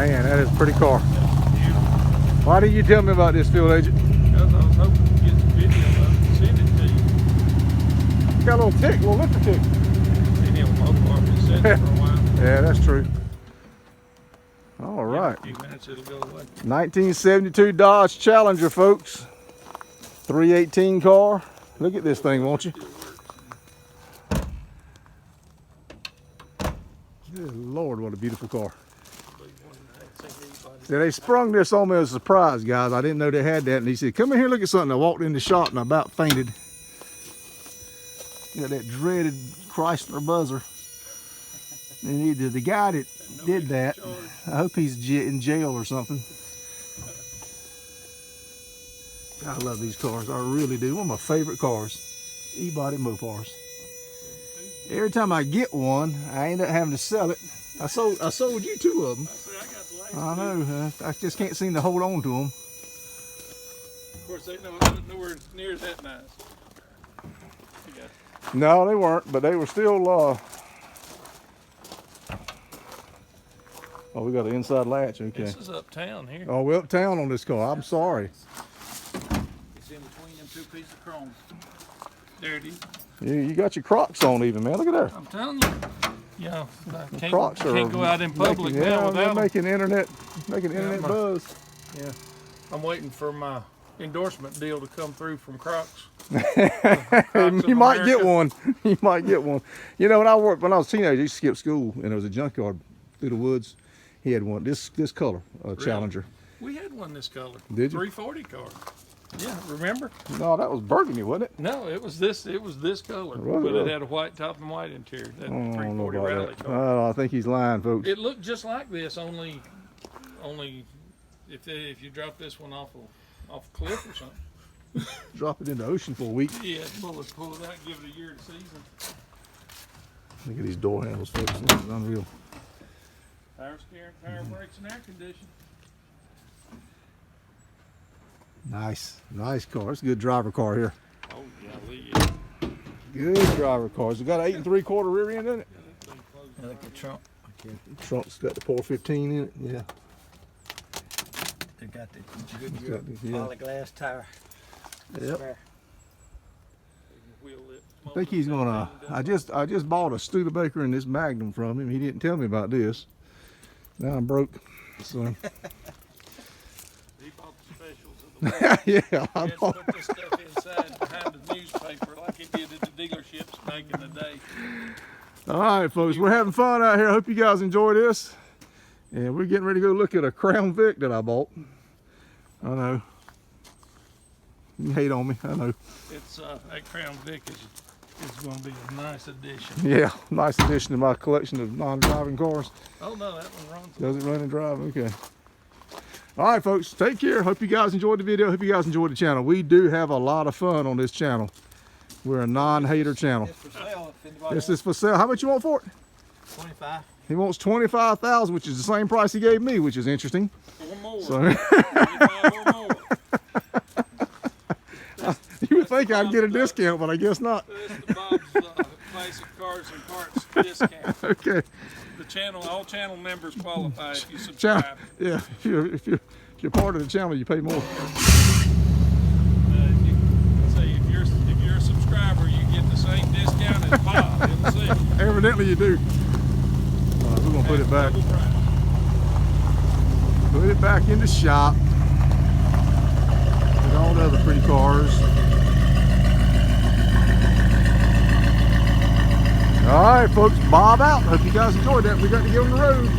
Man, that is a pretty car. Why didn't you tell me about this, field agent? Because I was hoping to get the video of it and send it to you. Got a little tick, a little lifter tick. Seen it on Mopar, been sitting for a while. Yeah, that's true. All right. In a few minutes it'll go away. 1972 Dodge Challenger, folks. 318 car. Look at this thing, won't you? Good Lord, what a beautiful car. See, they sprung this on me as a surprise, guys. I didn't know they had that. And he said, come in here, look at something. I walked in the shop and I about fainted. You know, that dreaded Chrysler buzzer. And either the guy that did that, I hope he's in jail or something. I love these cars. I really do. One of my favorite cars. E-body Mopars. Every time I get one, I end up having to sell it. I sold you 2 of them. I know. I just can't seem to hold on to them. Of course, they know nowhere near that nice. No, they weren't, but they were still. Oh, we got an inside latch. Okay. This is uptown here. Oh, we're uptown on this car. I'm sorry. It's in between them 2 pieces of chrome. There it is. You got your Crocs on, even, man. Look at there. I'm telling you. Yeah, I can't go out in public making, now without them. making internet buzz. Yeah, I'm waiting for my endorsement deal to come through from Crocs. You might get one. You might get one. You know, when I was a teenager, I used to skip school, and there was a junkyard through the woods. He had one this color, Really? Challenger. We had one this color. Did you? 340 car. Yeah, remember? No, that was burgundy, wasn't it? No, it was this. It was this color, Was but it? it had a white top and white interior. That I don't know 340 about rally that. car. I think he's lying, folks. It looked just like this, only if you drop this one off a cliff or something. Drop it in the ocean for a week. Yeah, pull it out, give it a year to season. Look at these door handles, folks. This is unreal. Power steering, power brakes, and air conditioning. Nice car. It's a good driver car here. Oh yeah, Good driver car. It's got an 8 3/4 rear end in it. I like the trunk. The trunk's got the 415 in it. Yeah. They got the It's good got the- yeah. polyglass tire. Yep. Spare. I think he's gonna. I just bought a Studebaker and this Magnum from him. He didn't tell me about this. Now I'm broke. So He bought the specials of the world. yeah, I He had to bought. put this stuff inside behind the newspaper like he did at the dealerships back in the day. All right, folks, we're having fun out here. I hope you guys enjoy this. And we're getting ready to go look at a Crown Vic that I bought. I know. You hate on me, I know. It's that Crown Vic is going to be a nice addition. Yeah, nice addition to my collection of non-driving cars. Oh no, that one runs. Does it run and drive? Okay. All right, folks, take care. Hope you guys enjoyed the video. Hope you guys enjoyed the channel. We do have a lot of fun on this channel. We're a non-hater channel. It's for sale if anybody This is for sale. How much you want for it? wants 25. He wants $25,000, which is the same price he gave me, which is interesting. Or more. So 25 or more. you would think I'd get a discount, but I guess not. That's the Bob's Classic Cars and Parts discount. Okay. The channel, all channel members qualify if you Channel, subscribe. yeah. If you're part of the channel, you pay more. If you're a subscriber, you get the same discount as Bob. You'll see. Evidently, you do. We're gonna put it back. Double price. Put it back in the shop. With all the other pretty cars. All right, folks. Bob out. Hope you guys enjoyed that. We got to get on the road.